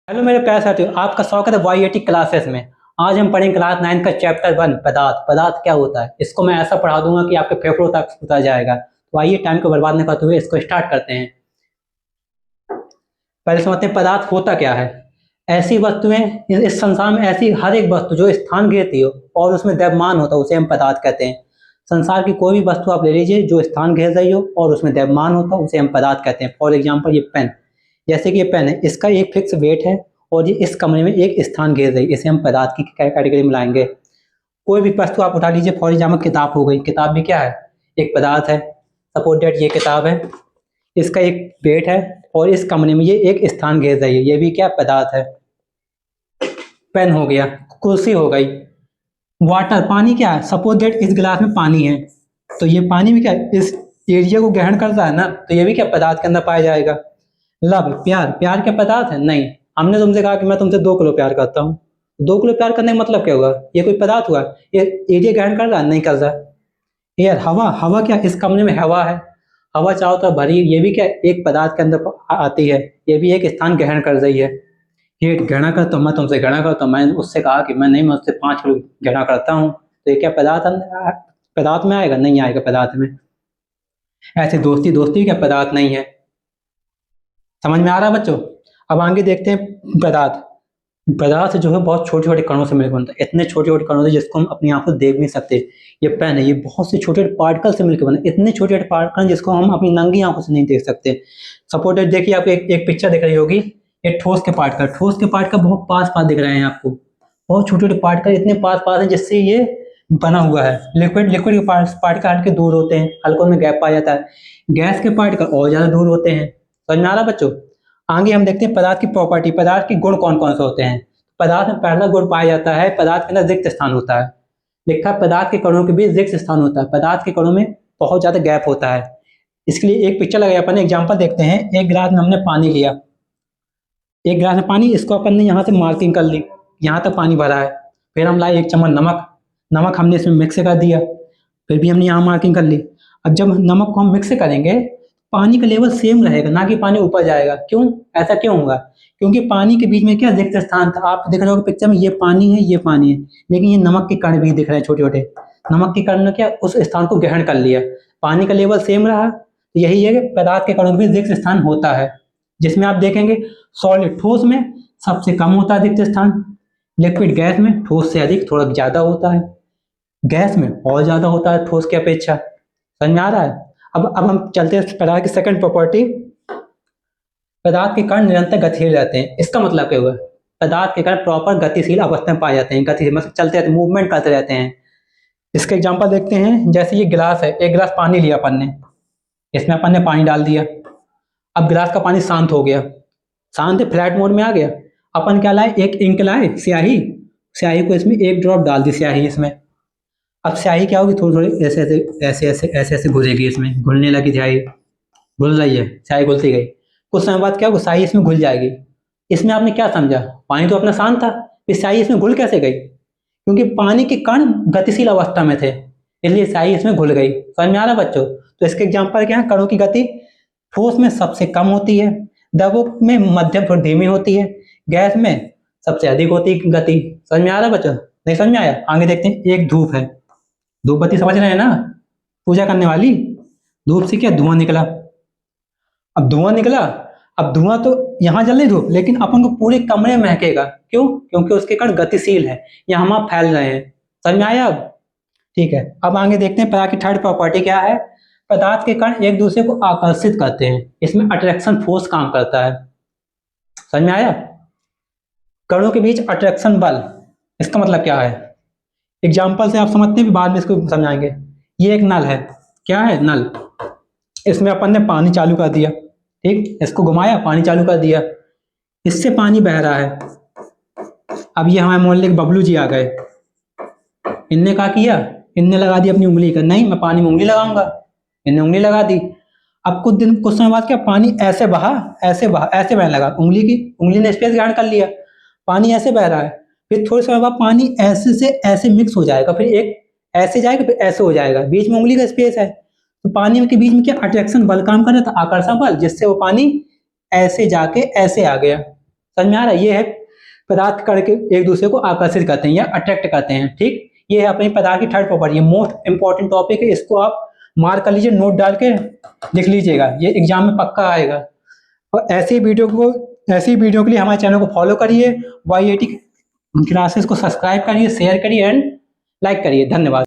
Hello मेरे प्यारे साथियों, आपका स्वागत है वाईआईटी क्लासेस में। आज हम पढ़ेंगे क्लास 9 का चैप्टर 1 पदार्थ। पदार्थ क्या होता है, इसको मैं ऐसा पढ़ा दूंगा कि आपके फेफड़ों तक उतर जाएगा। तो आइए टाइम को बर्बाद नहीं करते हुए इसको स्टार्ट करते हैं। पहले समझते हैं पदार्थ होता क्या है। ऐसी वस्तुएं, इस संसार में ऐसी हर एक वस्तु जो स्थान घेरती हो और उसमें द्रव्यमान होता है उसे हम पदार्थ कहते हैं। संसार की कोई भी वस्तु आप ले लीजिए जो स्थान घेर रही हो और उसमें द्रव्यमान होता है उसे हम पदार्थ कहते हैं। फॉर एग्जाम्पल ये पेन, जैसे कि ये पेन है, इसका एक फिक्स वेट है और ये इस कमरे में एक स्थान घेर रही है, इसे हम पदार्थ की कैटेगरी में लाएंगे। कोई भी वस्तु आप उठा लीजिए, फॉर एग्जाम्पल किताब हो गई, किताब भी क्या है, एक पदार्थ है। सपोज डेट ये किताब है, इसका एक वेट है और इस कमरे में ये एक स्थान घेर रही है, ये भी क्या पदार्थ है। पेन हो गया, कुर्सी हो गई। वाटर, पानी क्या है, सपोज डेट इस गिलास में पानी है तो ये पानी भी क्या है, इस एरिया को ग्रहण करता है ना, तो ये भी क्या पदार्थ के अंदर पाया जाएगा। लव, प्यार, प्यार क्या पदार्थ है? नहीं। हमने तुमसे कहा कि मैं तुमसे 2 किलो प्यार करता हूँ, 2 किलो प्यार करने का मतलब क्या होगा, ये कोई पदार्थ हुआ? ये एरिया ग्रहण कर रहा है? नहीं कर रहा। एयर, हवा, हवा क्या, इस कमरे में हवा है, हवा चारों तरफ भरी, ये भी क्या एक पदार्थ के अंदर आती है, ये भी एक स्थान ग्रहण कर रही है। हीट, घृणा करता हूँ, मैं तुमसे घृणा करता हूँ, मैं उससे कहा कि मैं नहीं, मैं उससे 5 किलो घृणा करता हूँ, तो ये क्या पदार्थ पदार्थ में आएगा? नहीं आएगा पदार्थ में। ऐसे दोस्ती, दोस्ती क्या पदार्थ नहीं है। समझ में आ रहा है बच्चों? अब आगे देखते हैं पदार्थ। पदार्थ जो है बहुत छोटे छोटे कणों से मिलकर बनता है, इतने छोटे छोटे कणों से जिसको हम अपनी आंखों से देख नहीं सकते। ये पेन है, ये बहुत से छोटे छोटे पार्टिकल से मिलकर बना है, इतने छोटे छोटे पार्टिकल जिसको हम अपनी नंगी आंखों से नहीं देख सकते। सपोज देखिए, आपको एक पिक्चर दिख रही होगी, ये ठोस के पार्टिकल, ठोस के पार्टिकल बहुत पास पास दिख रहे हैं आपको, बहुत छोटे छोटे पार्टिकल इतने पास पास हैं जिससे ये बना हुआ है। लिक्विड, लिक्विड के पार्टिकल हल्के दूर होते हैं, हल्कों में गैप पाया जाता है। गैस के पार्टिकल और ज्यादा दूर होते हैं। समझ में आ रहा बच्चों? आगे हम देखते हैं पदार्थ की प्रॉपर्टी, पदार्थ के गुण कौन कौन से होते हैं। पदार्थ में पहला गुण पाया जाता है, पदार्थ के अंदर रिक्त स्थान होता है। लिखा, पदार्थ के कणों के बीच रिक्त स्थान होता है, पदार्थ के कणों में बहुत ज्यादा गैप होता है। इसके लिए एक पिक्चर लगाई, अपन एग्जांपल देखते हैं। एक गिलास में हमने पानी लिया, एक गिलास में पानी, इसको अपन ने यहाँ से मार्किंग कर ली, यहाँ तक पानी भरा है। फिर हम लाए 1 चम्मच नमक, नमक हमने इसमें मिक्स कर दिया, फिर भी हमने यहाँ मार्किंग कर ली। अब जब नमक को हम मिक्स करेंगे, पानी का लेवल सेम रहेगा, ना कि पानी ऊपर जाएगा। क्यों? ऐसा क्यों होगा? क्योंकि पानी के बीच में क्या रिक्त स्थान था। आप देख रहे हो पिक्चर में, ये पानी है, ये पानी है, लेकिन ये नमक के कण भी दिख रहे हैं छोटे छोटे। नमक के कण ने क्या उस स्थान को ग्रहण कर लिया, पानी का लेवल सेम रहा। तो यही है कि पदार्थ के कणों के बीच रिक्त स्थान होता है, जिसमें आप देखेंगे सॉलिड, ठोस में सबसे कम होता है रिक्त स्थान, लिक्विड गैस में ठोस से अधिक थोड़ा ज्यादा होता है, गैस में और ज्यादा होता है ठोस की अपेक्षा। समझ में आ रहा है? अब हम चलते हैं पदार्थ की सेकंड प्रॉपर्टी। पदार्थ के कण निरंतर गतिशील रहते हैं। इसका मतलब क्या हुआ? पदार्थ के कण प्रॉपर गतिशील अवस्था में पाए जाते हैं, गतिशील मतलब चलते रहते हैं, मूवमेंट करते रहते हैं। इसके एग्जांपल देखते हैं, जैसे ये गिलास है, एक गिलास पानी लिया अपन ने, इसमें अपन ने पानी डाल दिया। अब गिलास का पानी शांत हो गया, शांत है, फ्लैट मोड में आ गया। अपन क्या लाए, एक इंक लाए, स्याही, स्याही को इसमें एक ड्रॉप डाल दी स्याही इसमें। अब स्याही क्या होगी, थोड़ी थोड़ी ऐसे ऐसे ऐसे ऐसे ऐसे ऐसे घुलेगी, इसमें घुलने लगी स्याही, घुल रही है, स्याही घुलती गई। कुछ समय बाद क्या होगा, स्याही इसमें घुल जाएगी। इसमें आपने क्या समझा, पानी तो अपना शांत था, फिर स्याही इसमें घुल कैसे गई? क्योंकि पानी के कण गतिशील अवस्था में थे, इसलिए स्याही इसमें घुल गई। समझ में आ रहा बच्चों? तो इसके एग्जाम्पल क्या है, कणों की गति ठोस में सबसे कम होती है, द्रव में मध्यम थोड़ी धीमी होती है, गैस में सबसे अधिक होती है गति। समझ में आ रहा बच्चों? नहीं समझ में आया? आगे देखते हैं। एक धूप है, धूप बत्ती समझ रहे हैं ना, पूजा करने वाली। धूप से क्या धुआं निकला, अब धुआं निकला, अब धुआं तो यहाँ जल रही धूप, लेकिन अपन को पूरे कमरे में महकेगा। क्यों? क्योंकि उसके कण गतिशील है, या हम आप फैल रहे हैं। समझ में आया अब? ठीक है, अब आगे देखते हैं पदार्थ की थर्ड प्रॉपर्टी क्या है। पदार्थ के कण एक दूसरे को आकर्षित करते हैं, इसमें अट्रैक्शन फोर्स काम करता है। समझ में आया? कणों के बीच अट्रैक्शन बल, इसका मतलब क्या है, एग्जाम्पल से आप समझते हैं, बाद में इसको समझाएंगे। ये एक नल है, क्या है, नल, इसमें अपन ने पानी चालू कर दिया, ठीक, इसको घुमाया, पानी चालू कर दिया, इससे पानी बह रहा है। अब ये हमारे मोहल्ले के बबलू जी आ गए, इनने क्या किया, इनने लगा दी अपनी उंगली का, नहीं मैं पानी में उंगली लगाऊंगा, इनने उंगली लगा दी। अब कुछ समय बाद क्या, पानी ऐसे बहा, ऐसे बहा, ऐसे बहने लगा, उंगली ने स्पेस ग्रहण कर लिया, पानी ऐसे बह रहा है। फिर थोड़े समय बाद पानी ऐसे से ऐसे मिक्स हो जाएगा, फिर एक ऐसे जाएगा, फिर ऐसे हो जाएगा, बीच में उंगली का स्पेस है। तो पानी के बीच में क्या अट्रैक्शन बल काम कर रहा था, आकर्षण बल, जिससे वो पानी ऐसे जाके ऐसे आ गया। समझ में आ रहा है? ये है पदार्थ कण के एक दूसरे को आकर्षित करते हैं या अट्रैक्ट करते हैं। ठीक, ये है अपनी पदार्थ की third property, most important topic है, इसको आप मार्क कर लीजिए, नोट डाल के लिख लीजिएगा, ये एग्जाम में पक्का आएगा। और ऐसी वीडियो के लिए हमारे चैनल को फॉलो करिए, YAT क्लासेस को सब्सक्राइब करिए, शेयर करिए एंड लाइक करिए। धन्यवाद।